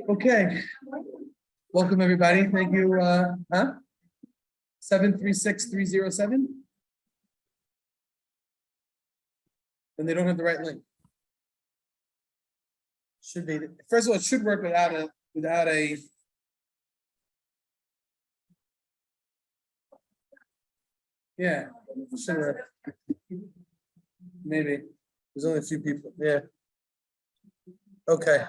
Okay, welcome everybody. Thank you. 736307. And they don't have the right link. Should be. First of all, it should work without a. Yeah, should work. Maybe there's only a few people. Yeah. Okay.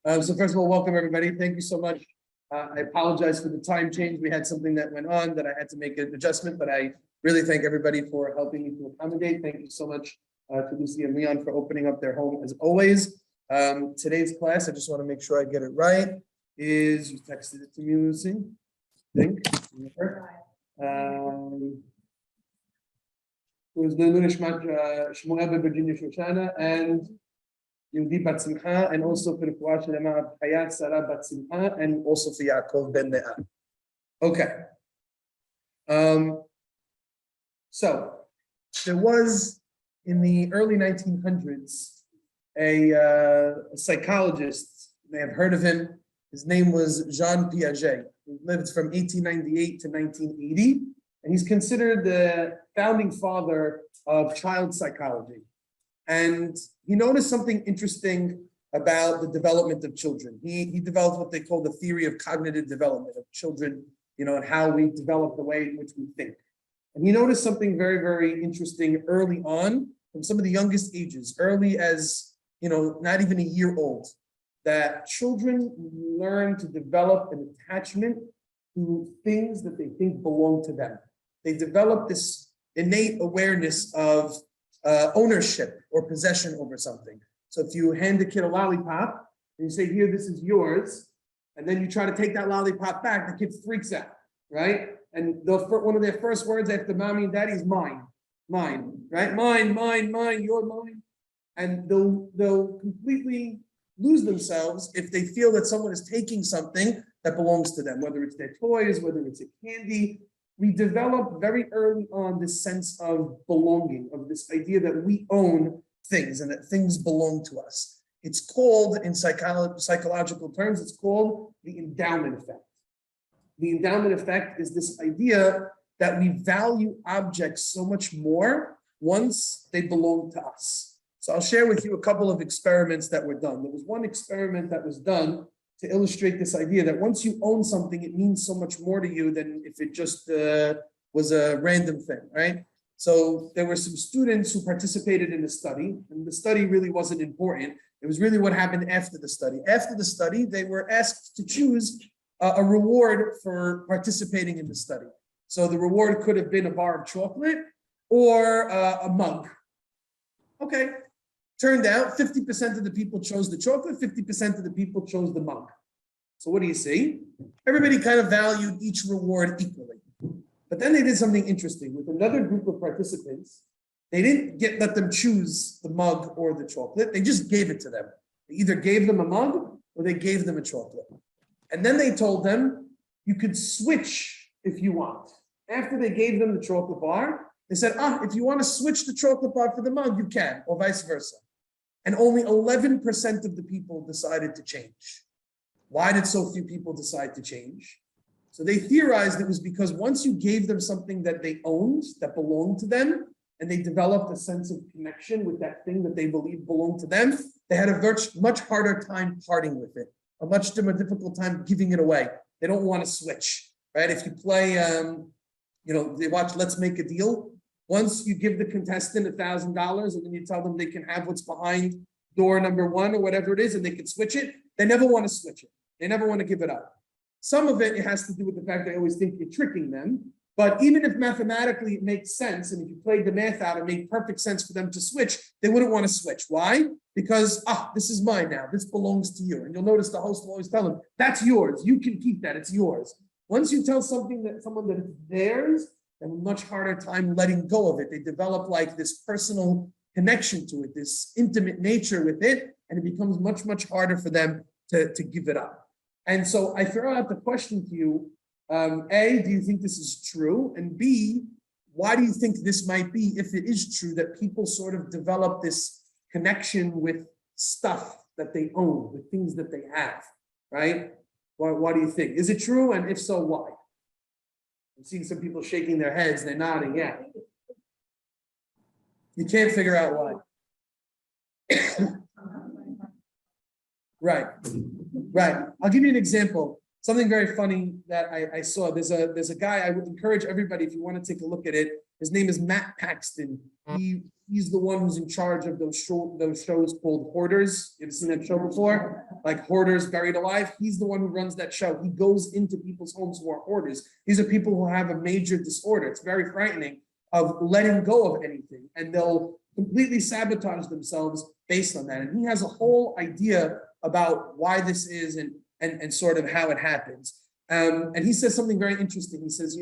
So first of all, welcome everybody. Thank you so much. I apologize for the time change. We had something that went on that I had to make an adjustment, but I really thank everybody for helping me to accommodate. Thank you so much to Lucy and Leon for opening up their home as always. Today's class, I just want to make sure I get it right, is, you texted it to me, Lucy, I think. It was Lulu Nishmat Shmuel Virginia Shoshana and Yehudi Bat Simcha, and also for the Fuah Shelema Hayat Sarah Bat Simcha, and also for Yaakov Ben Leah. Okay. So there was in the early 1900s a psychologist. You may have heard of him. His name was Jean Piaget. He lived from 1898 to 1980, and he's considered the founding father of child psychology. And he noticed something interesting about the development of children. He developed what they call the theory of cognitive development of children, and how we develop the way in which we think. And he noticed something very, very interesting early on, from some of the youngest ages, early as, not even a year old, that children learn to develop an attachment to things that they think belong to them. They develop this innate awareness of ownership or possession over something. So if you hand a kid a lollipop and you say, here, this is yours, and then you try to take that lollipop back, the kid freaks out, right? And one of their first words after mommy and daddy is mine, right? Mine, you're mine. And they'll completely lose themselves if they feel that someone is taking something that belongs to them, whether it's their toys, whether it's a candy. We develop very early on this sense of belonging, of this idea that we own things and that things belong to us. It's called, in psychological terms, it's called the endowment effect. The endowment effect is this idea that we value objects so much more once they belong to us. So I'll share with you a couple of experiments that were done. There was one experiment that was done to illustrate this idea that once you own something, it means so much more to you than if it just was a random thing, right? So there were some students who participated in the study, and the study really wasn't important. It was really what happened after the study. After the study, they were asked to choose a reward for participating in the study. So the reward could have been a bar of chocolate or a mug. Okay. Turned out 50% of the people chose the chocolate, 50% of the people chose the mug. So what do you see? Everybody kind of valued each reward equally. But then they did something interesting with another group of participants. They didn't let them choose the mug or the chocolate. They just gave it to them. They either gave them a mug or they gave them a chocolate. And then they told them, you could switch if you want. After they gave them the chocolate bar, they said, if you want to switch the chocolate bar for the mug, you can, or vice versa. And only 11% of the people decided to change. Why did so few people decide to change? So they theorized it was because once you gave them something that they owned, that belonged to them, and they developed a sense of connection with that thing that they believed belonged to them, they had a much harder time parting with it, a much more difficult time giving it away. They don't want to switch, right? If you play, they watch Let's Make a Deal. Once you give the contestant $1,000 and then you tell them they can have what's behind door number 1 or whatever it is, and they can switch it, they never want to switch it. They never want to give it up. Some of it has to do with the fact they always think you're tricking them. But even if mathematically it makes sense, and if you played the math out, it made perfect sense for them to switch, they wouldn't want to switch. Why? Because, this is mine now. This belongs to you. And you'll notice the host will always tell them, that's yours. You can keep that. It's yours. Once you tell someone that it's theirs, they have a much harder time letting go of it. They develop like this personal connection to it, this intimate nature with it, and it becomes much, much harder for them to give it up. And so I throw out the question to you, A, do you think this is true? And B, why do you think this might be, if it is true, that people sort of develop this connection with stuff that they own, the things that they have, right? Why do you think? Is it true? And if so, why? I'm seeing some people shaking their heads, they're nodding, yeah. You can't figure out why. Right. I'll give you an example. Something very funny that I saw. There's a guy, I would encourage everybody, if you want to take a look at it. His name is Matt Paxton. He's the one who's in charge of those shows called Hoarders. You ever seen that show before? Like Hoarders Buried Alive. He's the one who runs that show. He goes into people's homes who are hoarders. These are people who have a major disorder. It's very frightening of letting go of anything, and they'll completely sabotage themselves based on that. And he has a whole idea about why this is and sort of how it happens. And he says something very interesting. He says,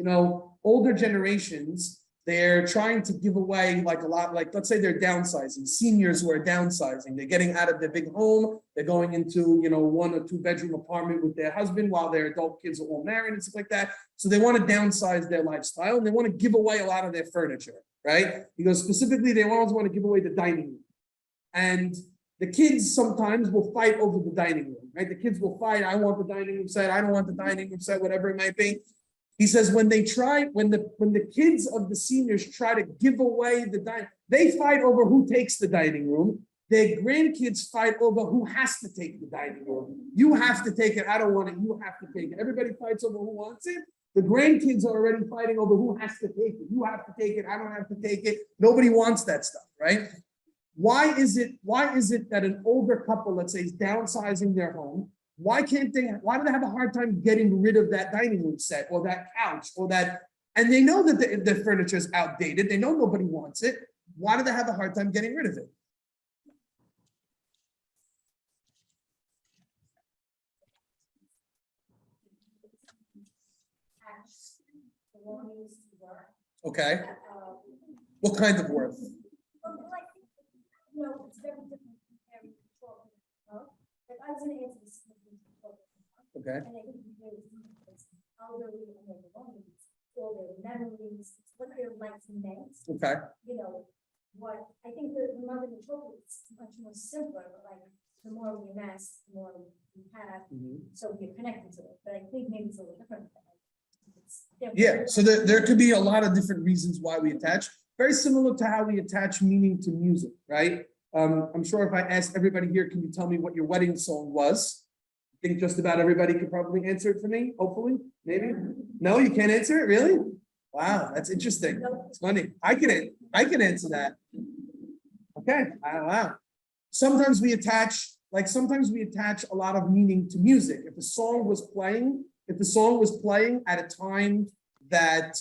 older generations, they're trying to give away like a lot, like let's say they're downsizing, seniors who are downsizing, they're getting out of their big home, they're going into, 1 or 2 bedroom apartment with their husband while their adult kids are all married and stuff like that. So they want to downsize their lifestyle and they want to give away a lot of their furniture, right? He goes, specifically, they always want to give away the dining room. And the kids sometimes will fight over the dining room, right? The kids will fight, I want the dining room set, I don't want the dining room set, whatever it might be. He says when the kids of the seniors try to give away the dining, they fight over who takes the dining room. Their grandkids fight over who has to take the dining room. You have to take it, I don't want it, you have to take it. Everybody fights over who wants it. The grandkids are already fighting over who has to take it. You have to take it, I don't have to take it. Nobody wants that stuff, right? Why is it that an older couple, let's say, is downsizing their home? Why do they have a hard time getting rid of that dining room set or that couch or that, and they know that the furniture is outdated, they know nobody wants it. Why do they have a hard time getting rid of it? Okay. What kind of worth? It's very different compared to 12 Like I was going to answer this. Okay. And I think elderly and their belongings, all their memories, what their life meant. Okay. What I think the mother and children is much more simpler, but like the more we amass, the more we have, so we're connected to it. But I think maybe it's a little different. Yeah, so there could be a lot of different reasons why we attach. Very similar to how we attach meaning to music, right? I'm sure if I asked everybody here, can you tell me what your wedding song was? I think just about everybody could probably answer it for me, hopefully, maybe. No, you can't answer it, really? Wow, that's interesting. It's funny. I can answer that. Okay, wow. Sometimes we attach a lot of meaning to music. If the song was playing at a time that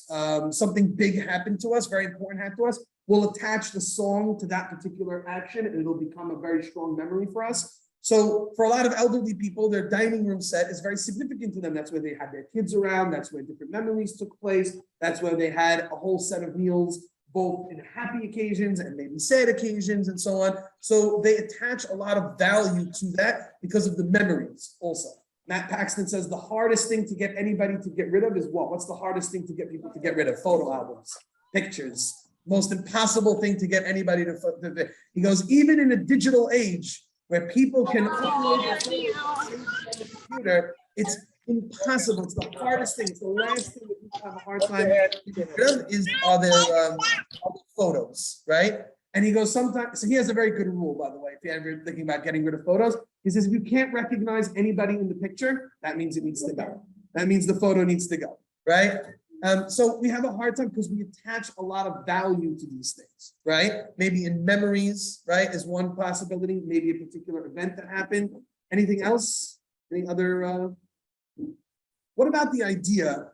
something big happened to us, very important happened to us, we'll attach the song to that particular action and it'll become a very strong memory for us. So for a lot of elderly people, their dining room set is very significant to them. That's where they had their kids around. That's where different memories took place. That's where they had a whole set of meals, both in happy occasions and maybe sad occasions and so on. So they attach a lot of value to that because of the memories also. Matt Paxton says the hardest thing to get anybody to get rid of is what? What's the hardest thing to get people to get rid of? Photo albums, pictures. Most impossible thing to get anybody to. He goes, even in a digital age where people can upload their photos to the computer, it's impossible. It's the hardest thing. It's the last thing that people have a hard time getting rid of are their photos, right? And he goes, sometimes, so he has a very good rule, by the way, if you're ever thinking about getting rid of photos. He says, if you can't recognize anybody in the picture, that means it needs to go. That means the photo needs to go, right? So we have a hard time because we attach a lot of value to these things, right? Maybe in memories, right, is one possibility, maybe a particular event that happened. Anything else? Any other, what about the idea,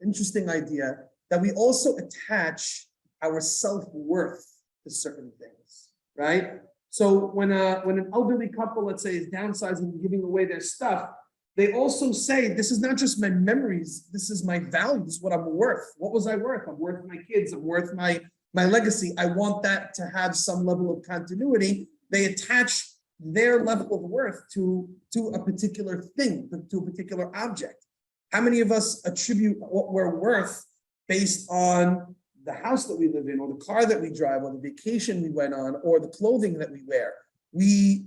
interesting idea, that we also attach our self-worth to certain things, right? So when an elderly couple, let's say, is downsizing and giving away their stuff, they also say, this is not just my memories, this is my values, what I'm worth. What was I worth? I'm worth my kids, I'm worth my legacy. I want that to have some level of continuity. They attach their level of worth to a particular thing, to a particular object. How many of us attribute what we're worth based on the house that we live in, or the car that we drive, or the vacation we went on, or the clothing that we wear? We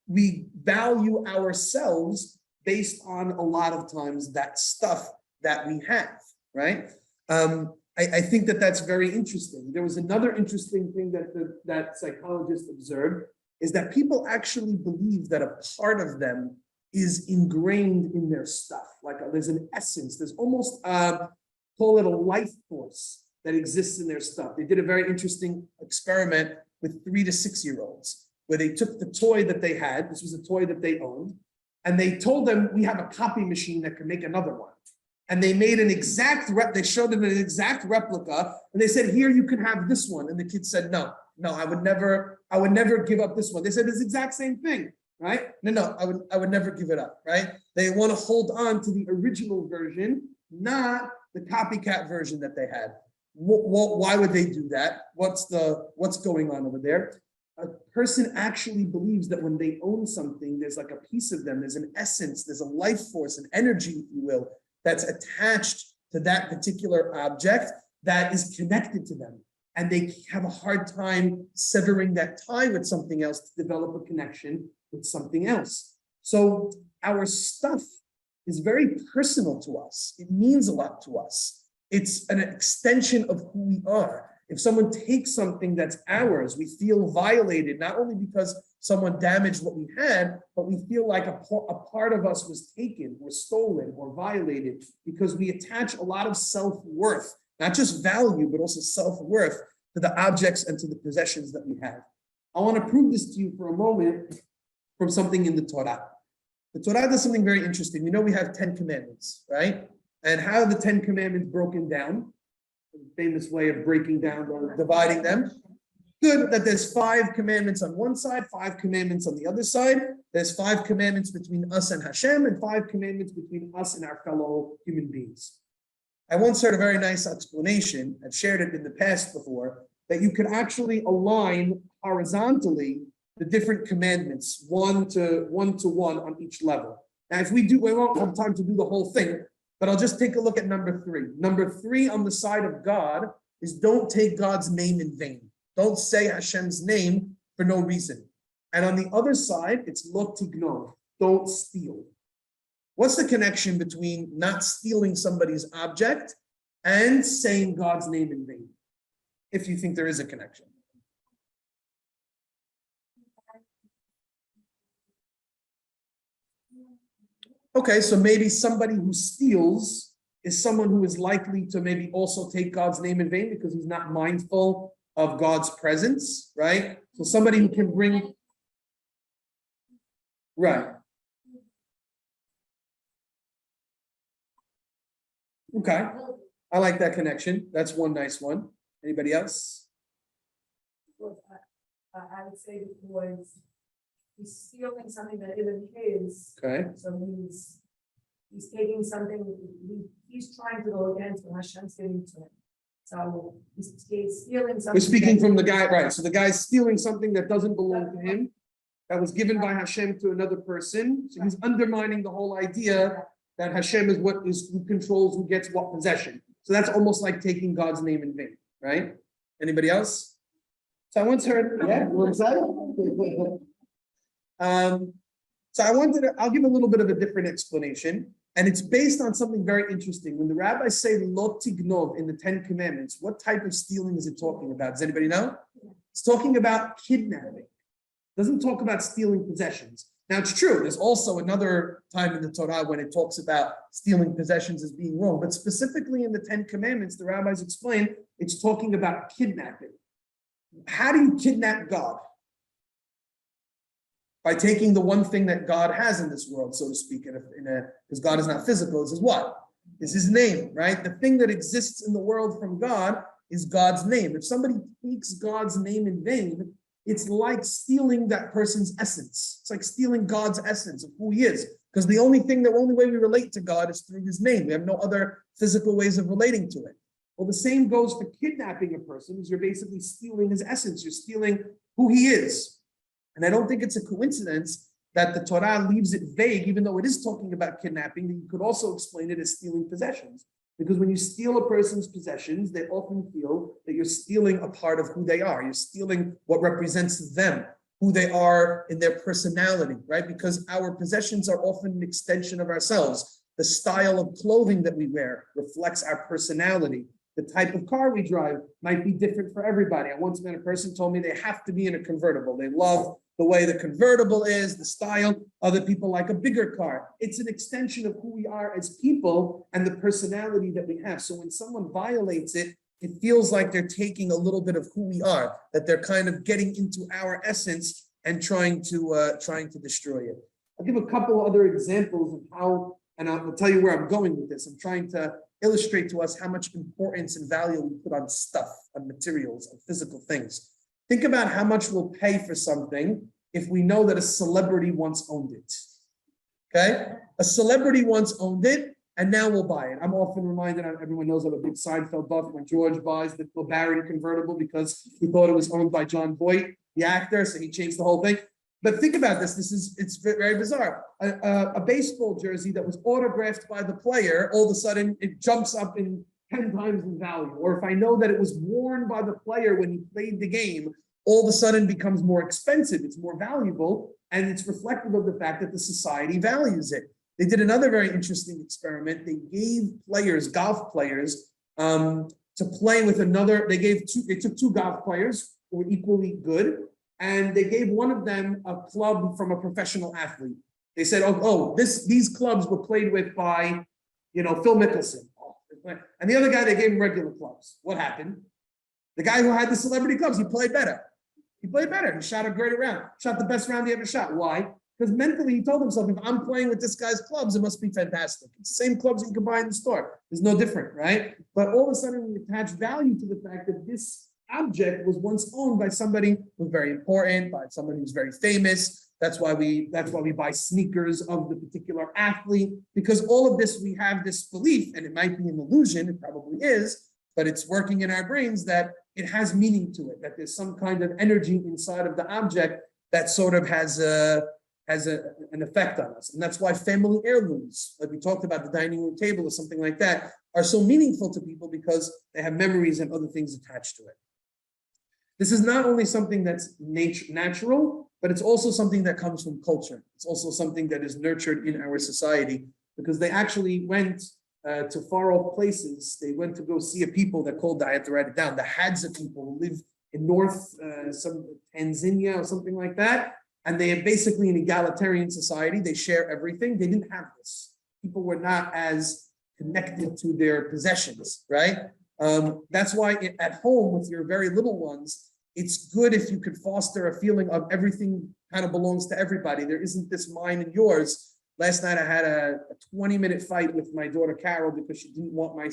we value ourselves based on a lot of times that stuff that we have, right? I think that that's very interesting. There was another interesting thing that that psychologist observed is that people actually believe that a part of them is ingrained in their stuff. Like there's an essence, there's almost call it a life force that exists in their stuff. They did a very interesting experiment with 3 to 6 year olds where they took the toy that they had, this was a toy that they owned, and they told them, we have a copy machine that can make another one. And they made an exact they showed them an exact replica, and they said, here, you can have this one. And the kid said, no, I would never give up this one. They said, it's the exact same thing, right? No, I would never give it up, right? They want to hold on to the original version, not the copycat version that they had. Why would they do that? What's going on over there? A person actually believes that when they own something, there's like a piece of them, there's an essence, there's a life force, an energy, if you will, that's attached to that particular object that is connected to them. And they have a hard time severing that tie with something else to develop a connection with something else. So our stuff is very personal to us. It means a lot to us. It's an extension of who we are. If someone takes something that's ours, we feel violated, not only because someone damaged what we had, but we feel like a part of us was taken or stolen or violated because we attach a lot of self-worth, not just value, but also self-worth to the objects and to the possessions that we have. I want to prove this to you for a moment from something in the Torah. The Torah does something very interesting. You know, we have 10 commandments, right? And how are the 10 commandments broken down? The famous way of breaking down or dividing them. Good that there's 5 commandments on one side, 5 commandments on the other side. There's 5 commandments between us and Hashem and 5 commandments between us and our fellow human beings. I once heard a very nice explanation, I've shared it in the past before, that you could actually align horizontally the different commandments, one to one on each level. Now, if we won't have time to do the whole thing, but I'll just take a look at number 3. Number 3 on the side of God is don't take God's name in vain. Don't say Hashem's name for no reason. And on the other side, it's lo tignov, don't steal. What's the connection between not stealing somebody's object and saying God's name in vain? If you think there is a connection. Okay, so maybe somebody who steals is someone who is likely to maybe also take God's name in vain because he's not mindful of God's presence, right? So somebody who can bring, right. Okay, I like that connection. That's one nice one. Anybody else? Well, I would say it was he's stealing something that isn't his. Okay. So he's taking something, he's trying to go against what Hashem's giving to him. So he's stealing something. We're speaking from the guy, right? So the guy's stealing something that doesn't belong to him, that was given by Hashem to another person. So he's undermining the whole idea that Hashem is who controls who gets what possession. So that's almost like taking God's name in vain, right? Anybody else? So I once heard, yeah, what was that? So I'll give a little bit of a different explanation, and it's based on something very interesting. When the rabbis say lo tignov in the 10 commandments, what type of stealing is it talking about? Does anybody know? It's talking about kidnapping. It doesn't talk about stealing possessions. Now it's true, there's also another time in the Torah when it talks about stealing possessions as being wrong, but specifically in the 10 commandments, the rabbis explain it's talking about kidnapping. How do you kidnap God? By taking the one thing that God has in this world, so to speak, because God is not physical, this is what? It's his name, right? The thing that exists in the world from God is God's name. If somebody takes God's name in vain, it's like stealing that person's essence. It's like stealing God's essence of who he is. Because the only way we relate to God is through his name. We have no other physical ways of relating to it. Well, the same goes for kidnapping a person, because you're basically stealing his essence. You're stealing who he is. And I don't think it's a coincidence that the Torah leaves it vague, even though it is talking about kidnapping, that you could also explain it as stealing possessions. Because when you steal a person's possessions, they often feel that you're stealing a part of who they are. You're stealing what represents them. who they are in their personality, right? Because our possessions are often an extension of ourselves. The style of clothing that we wear reflects our personality. The type of car we drive might be different for everybody. I once met a person told me they have to be in a convertible. They love the way the convertible is, the style. Other people like a bigger car. It's an extension of who we are as people and the personality that we have. So when someone violates it, it feels like they're taking a little bit of who we are, that they're kind of getting into our essence and trying to destroy it. I'll give a couple other examples of how, and I'll tell you where I'm going with this. I'm trying to illustrate to us how much importance and value we put on stuff, on materials, on physical things. Think about how much we'll pay for something if we know that a celebrity once owned it. Okay? A celebrity once owned it, and now we'll buy it. I'm often reminded, everyone knows I'm a big Seinfeld buff, when George buys the LeBaron convertible because he thought it was owned by John Voight, the actor, so he changed the whole thing. But think about this, it's very bizarre. A baseball jersey that was autographed by the player, all of a sudden it jumps up in 10 times in value. Or if I know that it was worn by the player when he played the game, all of a sudden becomes more expensive, it's more valuable, and it's reflective of the fact that the society values it. They did another very interesting experiment. They gave players, golf players, to play with another, they took two golf players who were equally good, and they gave one of them a club from a professional athlete. They said, these clubs were played with by, Phil Mickelson. And the other guy, they gave him regular clubs. What happened? The guy who had the celebrity clubs, he played better. He shot a great round, shot the best round he ever shot. Why? Because mentally he told himself, if I'm playing with this guy's clubs, it must be fantastic. It's the same clubs you can buy in the store. There's no different, right? But all of a sudden we attach value to the fact that this object was once owned by somebody who was very important, by somebody who's very famous. That's why we buy sneakers of the particular athlete, because all of this, we have this belief, and it might be an illusion, it probably is, but it's working in our brains that it has meaning to it, that there's some kind of energy inside of the object that sort of has an effect on us. And that's why family heirlooms, like we talked about, the dining room table or something like that, are so meaningful to people because they have memories and other things attached to it. This is not only something that's natural, but it's also something that comes from culture. It's also something that is nurtured in our society, because they actually went to far off places. They went to go see a people that called, I had to write it down, the Hadza people who live in North Tanzania or something like that. And they are basically an egalitarian society. They share everything. They didn't have this. People were not as connected to their possessions, right? That's why at home with your very little ones, it's good if you could foster a feeling of everything kind of belongs to everybody. There isn't this mine and yours. Last night I had a 20-minute fight with my daughter Carol because she didn't want my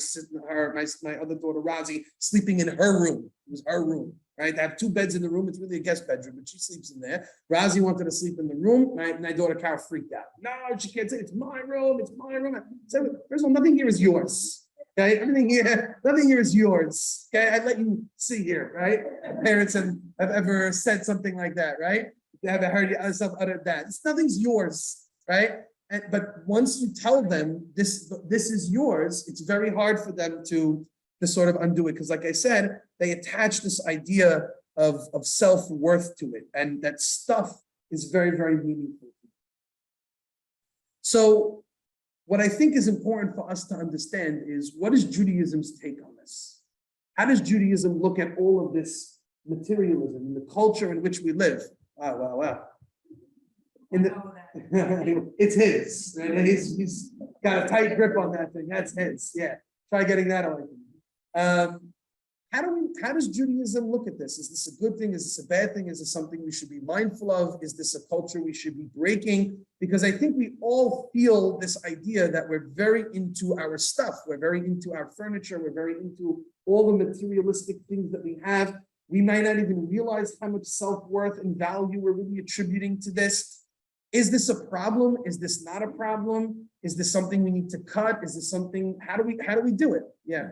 other daughter Rosie sleeping in her room. It was her room, right? They have two beds in the room. It's really a guest bedroom, but she sleeps in there. Rosie wanted to sleep in the room. My daughter Carol freaked out. No, she can't say it's my room. It's my room. So first of all, nothing here is yours. Okay, nothing here is yours. Okay, I let you see here, right? Parents have ever said something like that, right? They haven't heard yourself utter that. Nothing's yours, right? But once you tell them this is yours, it's very hard for them to sort of undo it. Because like I said, they attach this idea of self-worth to it. And that stuff is very, very meaningful. So what I think is important for us to understand is, what is Judaism's take on this? How does Judaism look at all of this materialism and the culture in which we live? Wow. It's his. Right? He's got a tight grip on that thing. That's his. Yeah. Try getting that away from me. How does Judaism look at this? Is this a good thing? Is this a bad thing? Is this something we should be mindful of? Is this a culture we should be breaking? Because I think we all feel this idea that we're very into our stuff. We're very into our furniture. We're very into all the materialistic things that we have. We might not even realize how much self-worth and value we're really attributing to this. Is this a problem? Is this not a problem? Is this something we need to cut? Is this something, how do we do it? Yeah.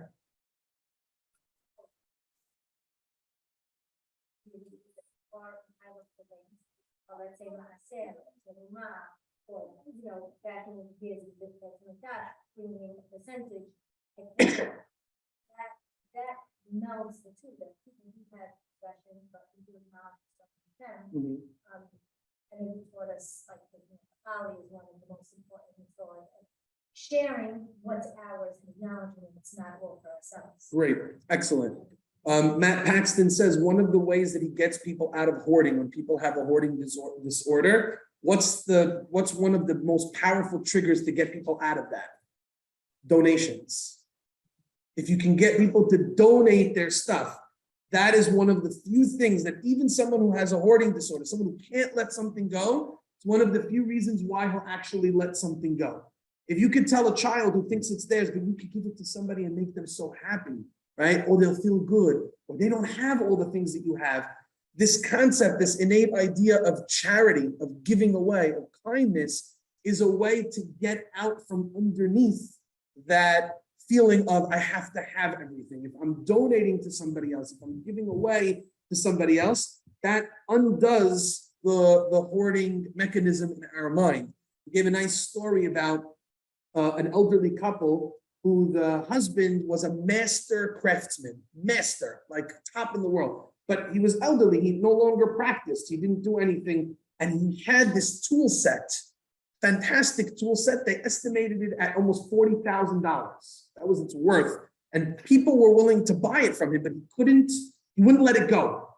Let's say Maaser, or back in the years of this like that, bringing in a percentage, I think that melds the two, that people do have possessions, but we do not, stuff like can. Mhm. And he taught us, like, Holly is one of the most important things, sharing what's ours and acknowledging it's not all for ourselves. Great, excellent. Matt Paxton says one of the ways that he gets people out of hoarding, when people have a hoarding disorder, what's one of the most powerful triggers to get people out of that? Donations. If you can get people to donate their stuff, that is one of the few things that even someone who has a hoarding disorder, someone who can't let something go, it's one of the few reasons why he'll actually let something go. If you could tell a child who thinks it's theirs, but you could give it to somebody and make them so happy, right? Or they'll feel good, or they don't have all the things that you have. This concept, this innate idea of charity, of giving away, of kindness, is a way to get out from underneath that feeling of I have to have everything. If I'm donating to somebody else, if I'm giving away to somebody else, that undoes the hoarding mechanism in our mind. We gave a nice story about an elderly couple who the husband was a master craftsman, like top in the world. But he was elderly, he no longer practiced, he didn't do anything. And he had this tool set, fantastic tool set. They estimated it at almost $40,000. That was its worth. And people were willing to buy it from him, but he wouldn't let it go.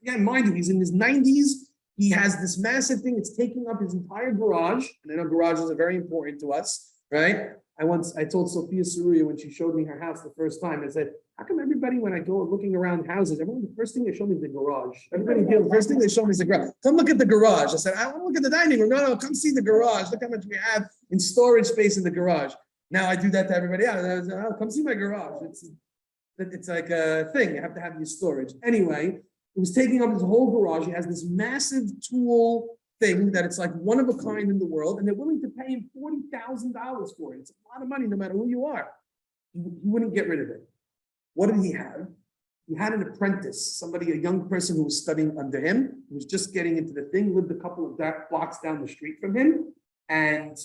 Again, mind you, he's in his 90s. He has this massive thing, it's taking up his entire garage. And I know garages are very important to us, right? I told Sophia Saruya when she showed me her house the first time, I said, how come everybody, when I go looking around houses, everyone, the first thing they show me is the garage. Everybody here, the first thing they show me is the garage. Come look at the garage. I said, I want to look at the dining room. No, come see the garage. Look how much we have in storage space in the garage. Now I do that to everybody else. I was, oh, come see my garage. It's like a thing. You have to have your storage. Anyway, it was taking up his whole garage. He has this massive tool thing that it's like one of a kind in the world, and they're willing to pay him $40,000 for it. It's a lot of money, no matter who you are. He wouldn't get rid of it. What did he have? He had an apprentice, a young person who was studying under him, who was just getting into the thing, lived a couple of blocks down the street from him. And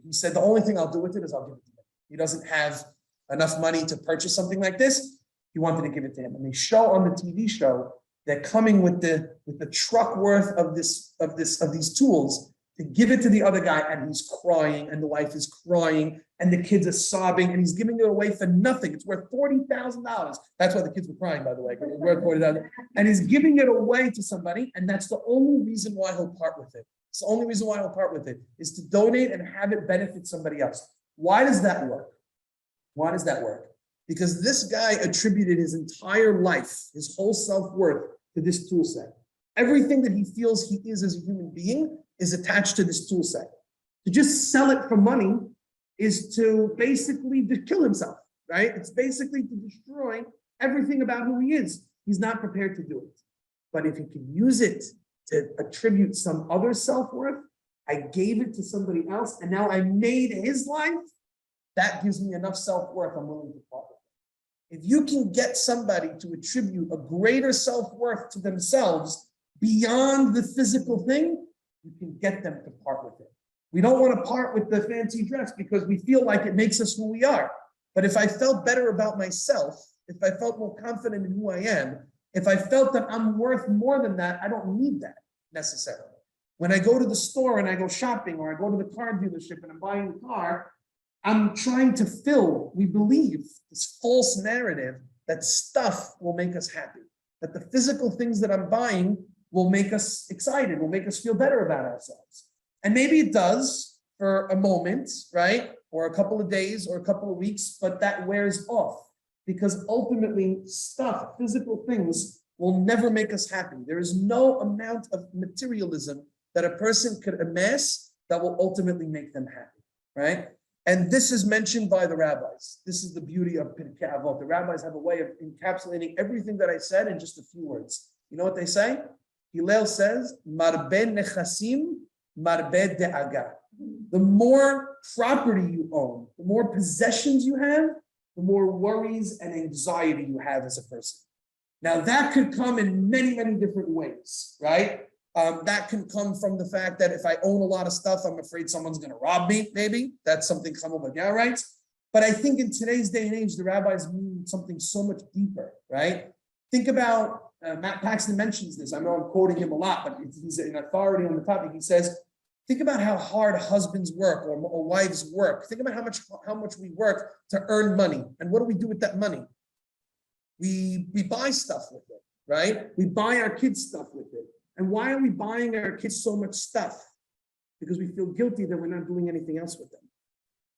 he said, the only thing I'll do with it is I'll give it to him. He doesn't have enough money to purchase something like this. He wanted to give it to him. And they show on the TV show, they're coming with the truck worth of these tools to give it to the other guy, and he's crying, and the wife is crying, and the kids are sobbing, and he's giving it away for nothing. It's worth $40,000. That's why the kids were crying, by the way, because it was worth $40,000. And he's giving it away to somebody, and that's the only reason why he'll part with it. It's the only reason why he'll part with it is to donate and have it benefit somebody else. Why does that work? Why does that work? Because this guy attributed his entire life, his whole self-worth, to this tool set. Everything that he feels he is as a human being is attached to this tool set. To just sell it for money is to basically kill himself, right? It's basically to destroy everything about who he is. He's not prepared to do it. But if he can use it to attribute some other self-worth, I gave it to somebody else, and now I made his life, that gives me enough self-worth I'm willing to part with. If you can get somebody to attribute a greater self-worth to themselves beyond the physical thing, you can get them to part with it. We don't want to part with the fancy dress because we feel like it makes us who we are. But if I felt better about myself, if I felt more confident in who I am, if I felt that I'm worth more than that, I don't need that necessarily. When I go to the store and I go shopping, or I go to the car dealership and I'm buying a car, I'm trying to fill, we believe, this false narrative that stuff will make us happy, that the physical things that I'm buying will make us excited, will make us feel better about ourselves. And maybe it does for a moment, right? Or a couple of days or a couple of weeks, but that wears off because ultimately stuff, physical things will never make us happy. There is no amount of materialism that a person could amass that will ultimately make them happy, right? And this is mentioned by the rabbis. This is the beauty of Pirke Abot. The rabbis have a way of encapsulating everything that I said in just a few words. You know what they say? Hillel says, Marbe nechasim, marbe de'aga. The more property you own, the more possessions you have, the more worries and anxiety you have as a person. Now that could come in many, many different ways, right? That can come from the fact that if I own a lot of stuff, I'm afraid someone's going to rob me, maybe. That's something Chamubagyah writes. But I think in today's day and age, the rabbis mean something so much deeper, right? Think about Matt Paxton mentions this. I know I'm quoting him a lot, but he's an authority on the topic. He says, think about how hard husbands work or wives work. Think about how much we work to earn money. And what do we do with that money? We buy stuff with it, right? We buy our kids stuff with it. And why are we buying our kids so much stuff? Because we feel guilty that we're not doing anything else with them.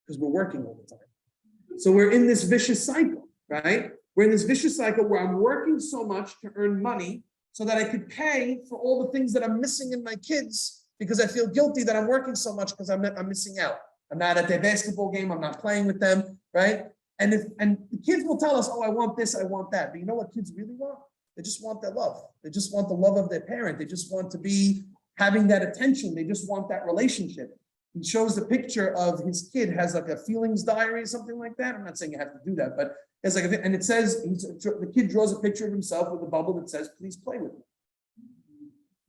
Because we're working all the time. So we're in this vicious cycle, right? We're in this vicious cycle where I'm working so much to earn money so that I could pay for all the things that I'm missing in my kids because I feel guilty that I'm working so much because I'm missing out. I'm not at their basketball game. I'm not playing with them, right? And the kids will tell us, oh, I want this, I want that. But you know what kids really want? They just want their love. They just want the love of their parent. They just want to be having that attention. They just want that relationship. He shows the picture of his kid has like a feelings diary or something like that. I'm not saying you have to do that, but it's like, and it says, the kid draws a picture of himself with a bubble that says, please play with me.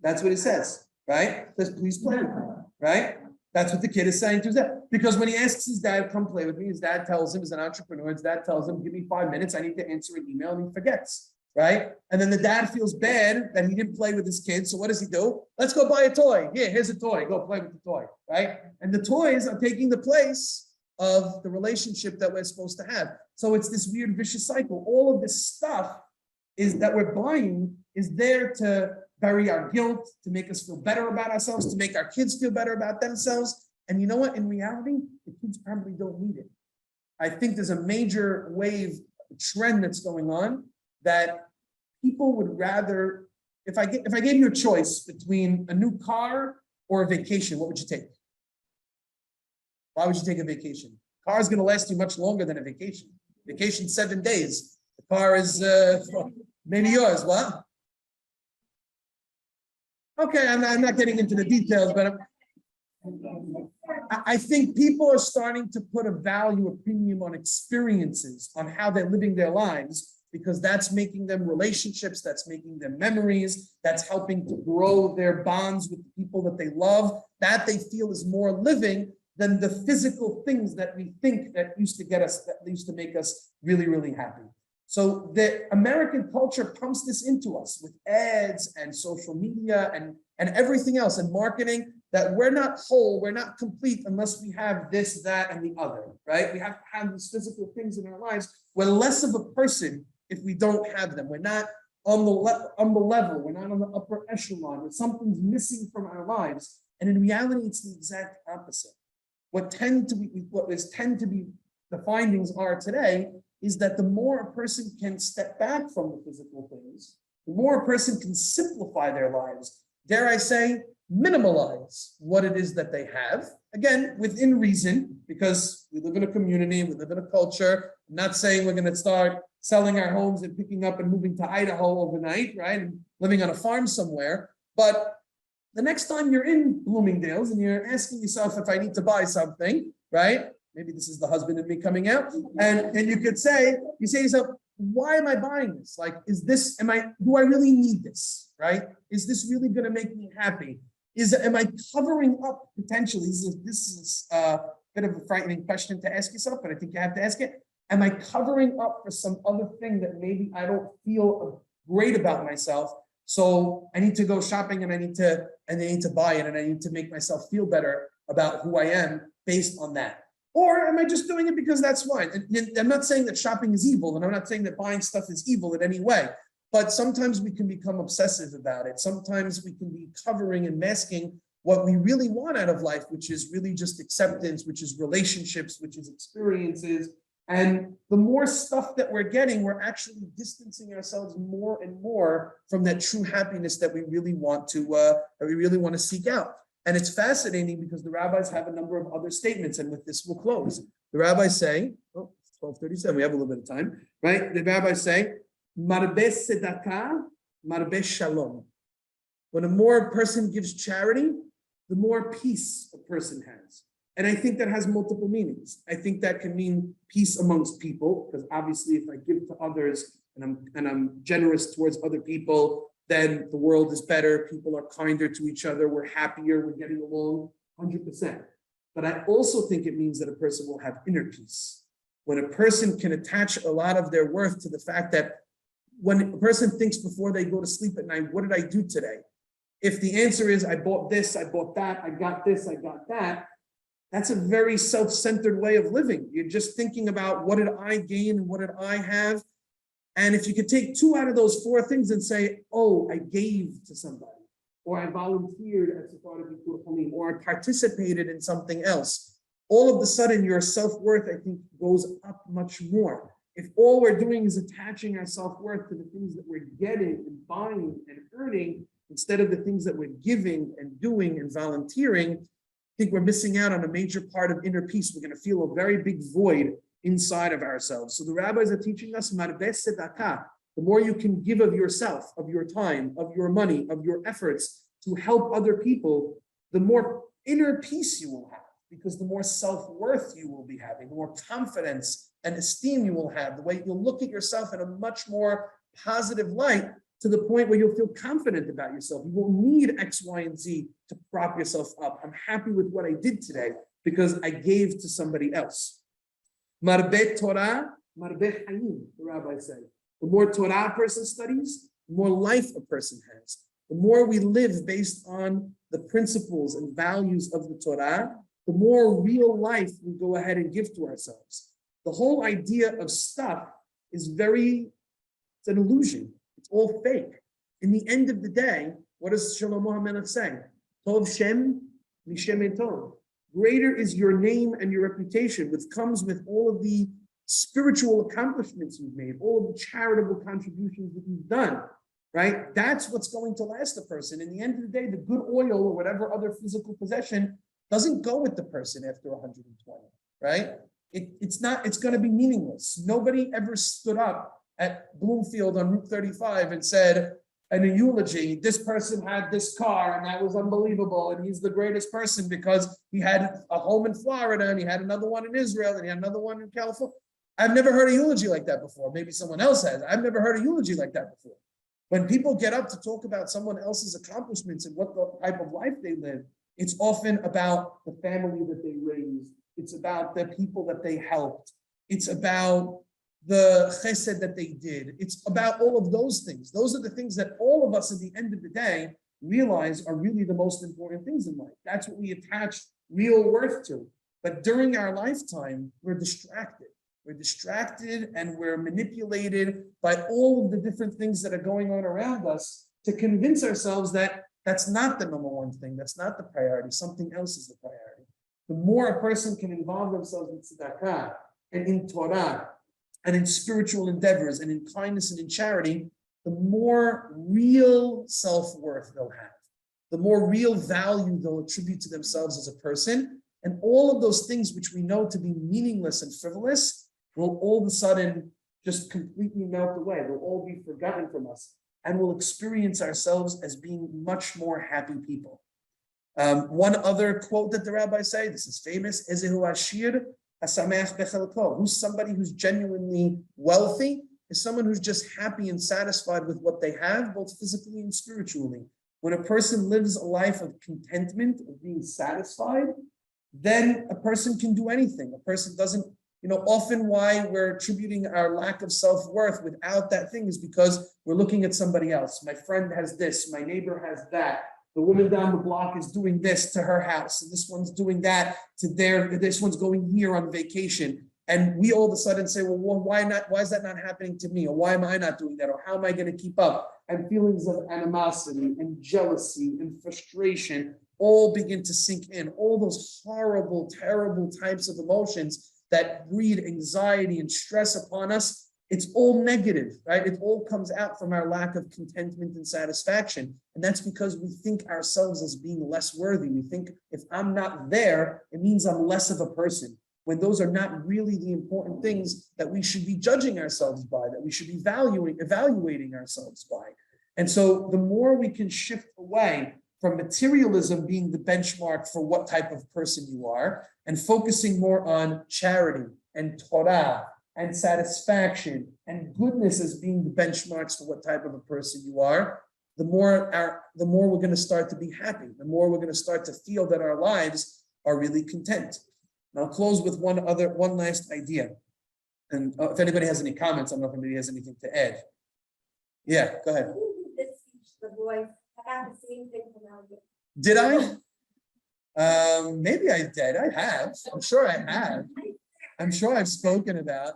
That's what it says, right? It says, please play with me, right? That's what the kid is saying to his dad. Because when he asks his dad, come play with me, his dad tells him, as an entrepreneur, his dad tells him, give me 5 minutes, I need to answer an email, and he forgets, right? And then the dad feels bad that he didn't play with his kid, so what does he do? Let's go buy a toy. Here's a toy, go play with the toy, right? And the toys are taking the place of the relationship that we're supposed to have. So it's this weird vicious cycle. All of this stuff is that we're buying is there to bury our guilt, to make us feel better about ourselves, to make our kids feel better about themselves. And you know what? In reality, the kids probably don't need it. I think there's a major wave, a trend that's going on that people would rather, if I gave you a choice between a new car or a vacation, what would you take? Why would you take a vacation? Car is going to last you much longer than a vacation. Vacation 7 days. The car is maybe yours. What? Okay, I'm not getting into the details, but I think people are starting to put a value, a premium on experiences, on how they're living their lives, because that's making them relationships, that's making them memories, that's helping to grow their bonds with the people that they love, that they feel is more living than the physical things that we think that used to make us really, really happy. So the American culture pumps this into us with ads and social media and everything else and marketing, that we're not whole, we're not complete unless we have this, that, and the other, right? We have to have these physical things in our lives. We're less of a person if we don't have them. We're not on the level, we're not on the upper echelon, something's missing from our lives. And in reality, it's the exact opposite. What tend to be the findings are today is that the more a person can step back from the physical things, the more a person can simplify their lives, dare I say, minimalize what it is that they have, again, within reason, because we live in a community, we live in a culture. I'm not saying we're going to start selling our homes and picking up and moving to Idaho overnight, right, and living on a farm somewhere, but the next time you're in Bloomingdale's and you're asking yourself if I need to buy something, right? Maybe this is the husband in me coming out. And you say to yourself, why am I buying this? Like, do I really need this, right? Is this really going to make me happy? Am I covering up potentially? This is a bit of a frightening question to ask yourself, but I think you have to ask it. Am I covering up for some other thing that maybe I don't feel great about myself? So I need to go shopping and I need to buy it and I need to make myself feel better about who I am based on that. Or am I just doing it because that's fine? And I'm not saying that shopping is evil, and I'm not saying that buying stuff is evil in any way, but sometimes we can become obsessive about it. Sometimes we can be covering and masking what we really want out of life, which is really just acceptance, which is relationships, which is experiences. And the more stuff that we're getting, we're actually distancing ourselves more and more from that true happiness that we really want to seek out. And it's fascinating because the rabbis have a number of other statements, and with this we'll close. The rabbis say, it's 12:37, we have a little bit of time, right? The rabbis say, Marbe tzedakah, marbe shalom. When a more person gives charity, the more peace a person has. And I think that has multiple meanings. I think that can mean peace amongst people, because obviously if I give to others and I'm generous towards other people, then the world is better, people are kinder to each other, we're happier, we're getting along 100%. But I also think it means that a person will have inner peace. When a person can attach a lot of their worth to the fact that when a person thinks before they go to sleep at night, what did I do today? If the answer is, I bought this, I bought that, I got this, I got that, that's a very self-centered way of living. You're just thinking about what did I gain and what did I have? And if you could take 2 out of those 4 things and say, oh, I gave to somebody, or I volunteered as a part of Bikur Halim, or I participated in something else, all of a sudden your self-worth, I think, goes up much more. If all we're doing is attaching our self-worth to the things that we're getting and buying and earning, instead of the things that we're giving and doing and volunteering, I think we're missing out on a major part of inner peace. We're going to feel a very big void inside of ourselves. So the rabbis are teaching us, marbeh tzedakah, the more you can give of yourself, of your time, of your money, of your efforts to help other people, the more inner peace you will have, because the more self-worth you will be having, the more confidence and esteem you will have, the way you'll look at yourself in a much more positive light, to the point where you'll feel confident about yourself. You won't need X, Y, and Z to prop yourself up. I'm happy with what I did today because I gave to somebody else. Marbeh Torah, marbeh hayim, the rabbis say. The more Torah a person studies, the more life a person has. The more we live based on the principles and values of the Torah, the more real life we go ahead and give to ourselves. The whole idea of stuff is it's an illusion. It's all fake. In the end of the day, what does Shlomo HaMelech say? Tov Shem Mishem Tov. Greater is your name and your reputation, which comes with all of the spiritual accomplishments you've made, all of the charitable contributions that you've done, right? That's what's going to last a person. In the end of the day, the good oil or whatever other physical possession doesn't go with the person after 120, right? It's going to be meaningless. Nobody ever stood up at Bloomfield on Route 35 and said, in a eulogy, this person had this car and that was unbelievable and he's the greatest person because he had a home in Florida and he had another one in Israel and he had another one in California. I've never heard a eulogy like that before. Maybe someone else has. I've never heard a eulogy like that before. When people get up to talk about someone else's accomplishments and what the type of life they live, it's often about the family that they raised. It's about the people that they helped. It's about the chesed that they did. It's about all of those things. Those are the things that all of us at the end of the day realize are really the most important things in life. That's what we attach real worth to. But during our lifetime, we're distracted. We're distracted and we're manipulated by all of the different things that are going on around us to convince ourselves that that's not the number one thing. That's not the priority. Something else is the priority. The more a person can involve themselves in tzedakah and in Torah and in spiritual endeavors and in kindness and in charity, the more real self-worth they'll have, the more real value they'll attribute to themselves as a person. And all of those things which we know to be meaningless and frivolous will all of a sudden just completely melt away. They'll all be forgotten from us. And we'll experience ourselves as being much more happy people. One other quote that the rabbis say, this is famous, Ezehu Ashir Hasameach Bechelko. Who's somebody who's genuinely wealthy? Is someone who's just happy and satisfied with what they have, both physically and spiritually. When a person lives a life of contentment, of being satisfied, then a person can do anything. A person doesn't, often why we're attributing our lack of self-worth without that thing is because we're looking at somebody else. My friend has this, my neighbor has that. The woman down the block is doing this to her house, and this one's doing that to this one's going here on vacation. And we all of a sudden say, well, why not? Why is that not happening to me? Or why am I not doing that? Or how am I going to keep up? And feelings of animosity and jealousy and frustration all begin to sink in. All those horrible, terrible types of emotions that breed anxiety and stress upon us, it's all negative, right? It all comes out from our lack of contentment and satisfaction. And that's because we think ourselves as being less worthy. We think if I'm not there, it means I'm less of a person, when those are not really the important things that we should be judging ourselves by, that we should be evaluating ourselves by. And so the more we can shift away from materialism being the benchmark for what type of person you are, and focusing more on charity and Torah and satisfaction and goodness as being the benchmarks for what type of a person you are, the more we're going to start to be happy, the more we're going to start to feel that our lives are really content. And I'll close with one last idea. And if anybody has any comments, I don't know if anybody has anything to add. Yeah, go ahead. You did teach the boys about the same thing from now. Did I? Maybe I did. I have. I'm sure I have. I'm sure I've spoken about.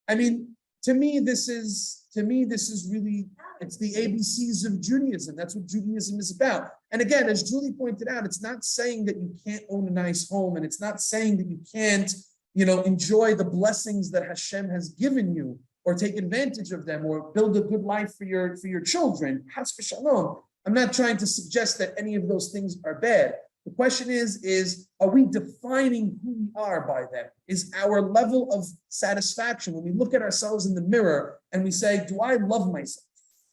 I mean, to me, this is really, it's the ABCs of Judaism. That's what Judaism is about. And again, as Julie pointed out, it's not saying that you can't own a nice home, and it's not saying that you can't, enjoy the blessings that Hashem has given you, or take advantage of them, or build a good life for your children. Chas v'shalom. I'm not trying to suggest that any of those things are bad. The question is, are we defining who we are by them? Is our level of satisfaction, when we look at ourselves in the mirror and we say, do I love myself?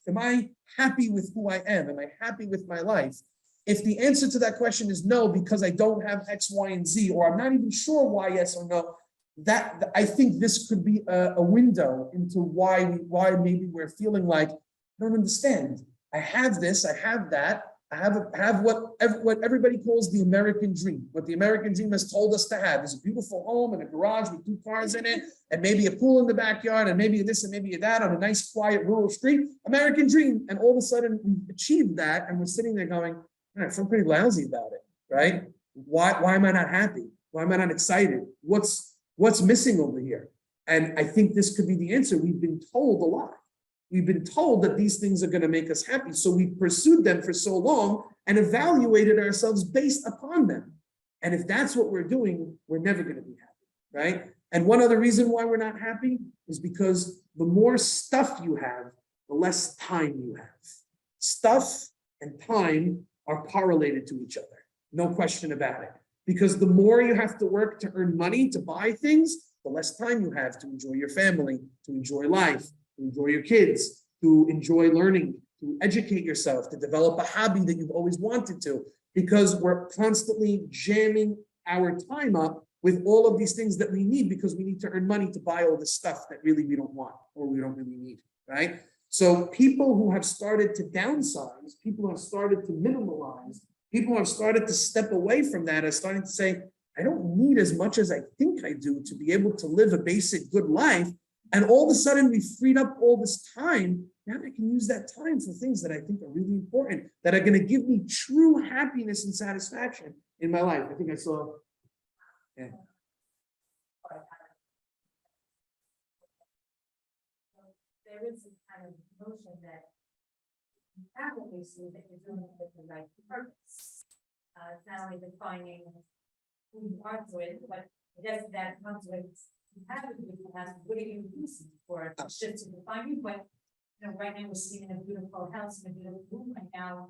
Am I happy with who I am? Am I happy with my life? If the answer to that question is no, because I don't have X, Y, and Z, or I'm not even sure why yes or no, that I think this could be a window into why maybe we're feeling like, I don't understand. I have this, I have that. I have what everybody calls the American dream. What the American dream has told us to have is a beautiful home and a garage with 2 cars in it, and maybe a pool in the backyard, and maybe this and maybe that on a nice, quiet, rural street. American dream. And all of a sudden we've achieved that, and we're sitting there going, I feel pretty lousy about it, right? Why am I not happy? Why am I not excited? What's missing over here? And I think this could be the answer. We've been told a lot. We've been told that these things are going to make us happy. So we pursued them for so long and evaluated ourselves based upon them. And if that's what we're doing, we're never going to be happy, right? And one other reason why we're not happy is because the more stuff you have, the less time you have. Stuff and time are correlated to each other. No question about it. Because the more you have to work to earn money to buy things, the less time you have to enjoy your family, to enjoy life, to enjoy your kids, to enjoy learning, to educate yourself, to develop a hobby that you've always wanted to, because we're constantly jamming our time up with all of these things that we need because we need to earn money to buy all this stuff that really we don't want or we don't really need, right? So people who have started to downsize, people who have started to minimalize, people who have started to step away from that are starting to say, I don't need as much as I think I do to be able to live a basic good life. And all of a sudden we freed up all this time. Now I can use that time for things that I think are really important, that are going to give me true happiness and satisfaction in my life. I think I saw, yeah. There is this kind of notion that you have what you see that you're doing it with the right purpose. It's not only defining who you are to it, but I guess that comes with you have to do what are you using for a shift to define you, but right now we're sitting in a beautiful house in a beautiful room right now,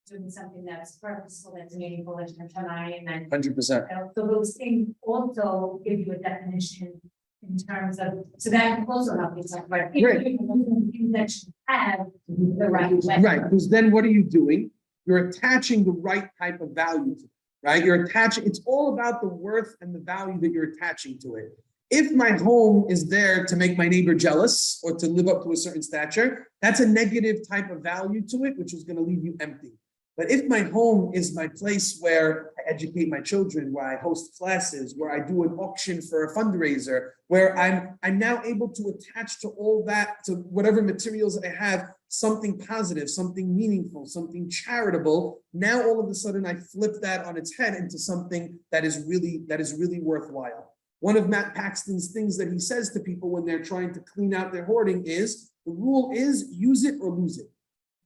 doing something that's purposeful, that's meaningful, that's and then 100%. so those things also give you a definition in terms of, so that can also help you talk about Right. that you have the right way. Right, because then what are you doing? You're attaching the right type of value to it, right? You're attaching, it's all about the worth and the value that you're attaching to it. If my home is there to make my neighbor jealous or to live up to a certain stature, that's a negative type of value to it, which is going to leave you empty. But if my home is my place where I educate my children, where I host classes, where I do an auction for a fundraiser, where I'm now able to attach to all that, to whatever materials I have, something positive, something meaningful, something charitable. Now all of a sudden I flip that on its head into something that is really worthwhile. One of Matt Paxton's things that he says to people when they're trying to clean out their hoarding is, the rule is use it or lose it.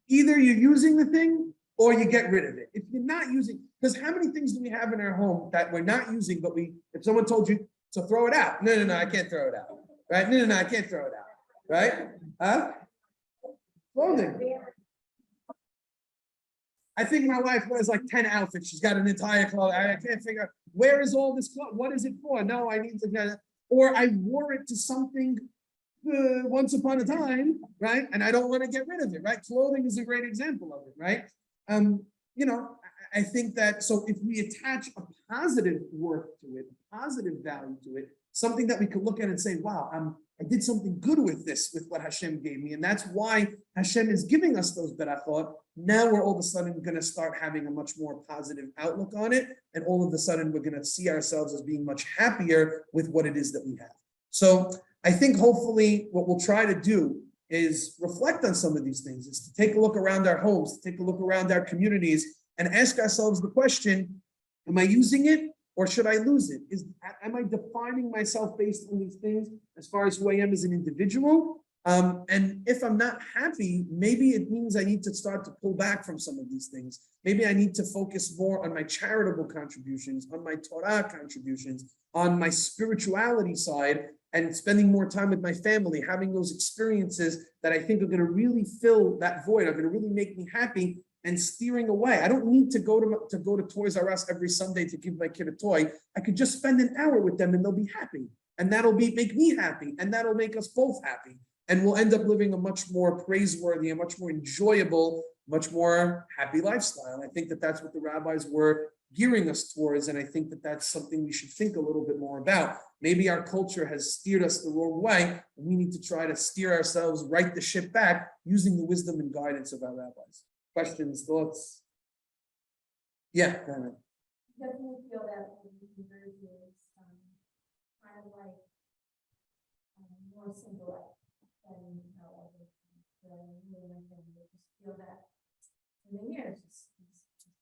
Either you're using the thing or you get rid of it. If you're not using, because how many things do we have in our home that we're not using, but if someone told you to throw it out, no, I can't throw it out, right? No, I can't throw it out, right? Huh? Clothing. I think my wife wears like 10 outfits. She's got an entire clothing. I can't figure out, where is all this cloth? What is it for? No, I need to get it. Or I wore it to something once upon a time, right? And I don't want to get rid of it, right? Clothing is a great example of it, right? I think that, so if we attach a positive worth to it, a positive value to it, something that we can look at and say, wow, I did something good with this, with what Hashem gave me. And that's why Hashem is giving us those berachot. Now we're all of a sudden going to start having a much more positive outlook on it. And all of a sudden we're going to see ourselves as being much happier with what it is that we have. So I think hopefully what we'll try to do is reflect on some of these things, is to take a look around our homes, to take a look around our communities, and ask ourselves the question, am I using it or should I lose it? Am I defining myself based on these things as far as who I am as an individual? And if I'm not happy, maybe it means I need to start to pull back from some of these things. Maybe I need to focus more on my charitable contributions, on my Torah contributions, on my spirituality side, and spending more time with my family, having those experiences that I think are going to really fill that void, are going to really make me happy, and steering away. I don't need to go to Toys R Us every Sunday to give my kid a toy. I could just spend an hour with them and they'll be happy. And that'll make me happy. And that'll make us both happy. And we'll end up living a much more praiseworthy, a much more enjoyable, much more happy lifestyle. And I think that that's what the rabbis were gearing us towards. And I think that that's something we should think a little bit more about. Maybe our culture has steered us the wrong way, and we need to try to steer ourselves, right the ship back, using the wisdom and guidance of our rabbis. Questions, thoughts? Yeah, go ahead. Definitely feel that conversion is kind of like more simple than just feel that in the years it's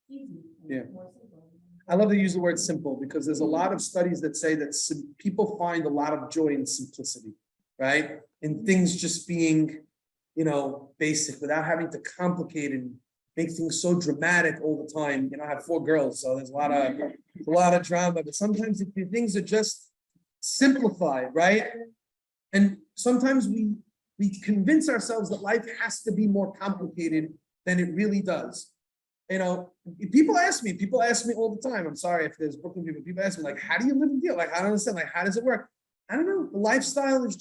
easy. Yeah. More simple. I love to use the word simple because there's a lot of studies that say that people find a lot of joy in simplicity, right? In things just being, basic without having to complicate and make things so dramatic all the time. I have 4 girls, so there's a lot of drama, but sometimes things are just simplified, right? And sometimes we convince ourselves that life has to be more complicated than it really does. People ask me all the time. I'm sorry if there's Brooklyn people ask me, like, how do you live and deal? Like, I don't understand. Like, how does it work? I don't know. The lifestyle is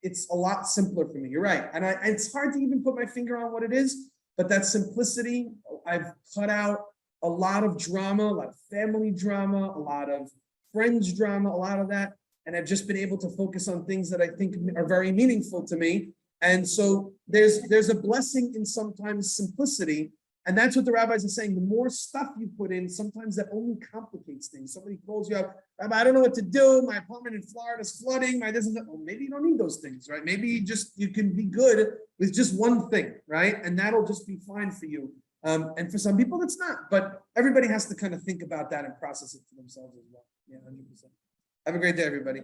it's a lot simpler for me. You're right. And it's hard to even put my finger on what it is, but that simplicity, I've cut out a lot of drama, a lot of family drama, a lot of friends drama, a lot of that. And I've just been able to focus on things that I think are very meaningful to me. And so there's a blessing in sometimes simplicity. And that's what the rabbis are saying. The more stuff you put in, sometimes that only complicates things. Somebody calls you up, Rabbi, I don't know what to do. My apartment in Florida is flooding. My this and that. Well, maybe you don't need those things, right? Maybe you can be good with just one thing, right? And that'll just be fine for you. And for some people, it's not. But everybody has to kind of think about that and process it for themselves as well. Yeah, 100%. Have a great day, everybody.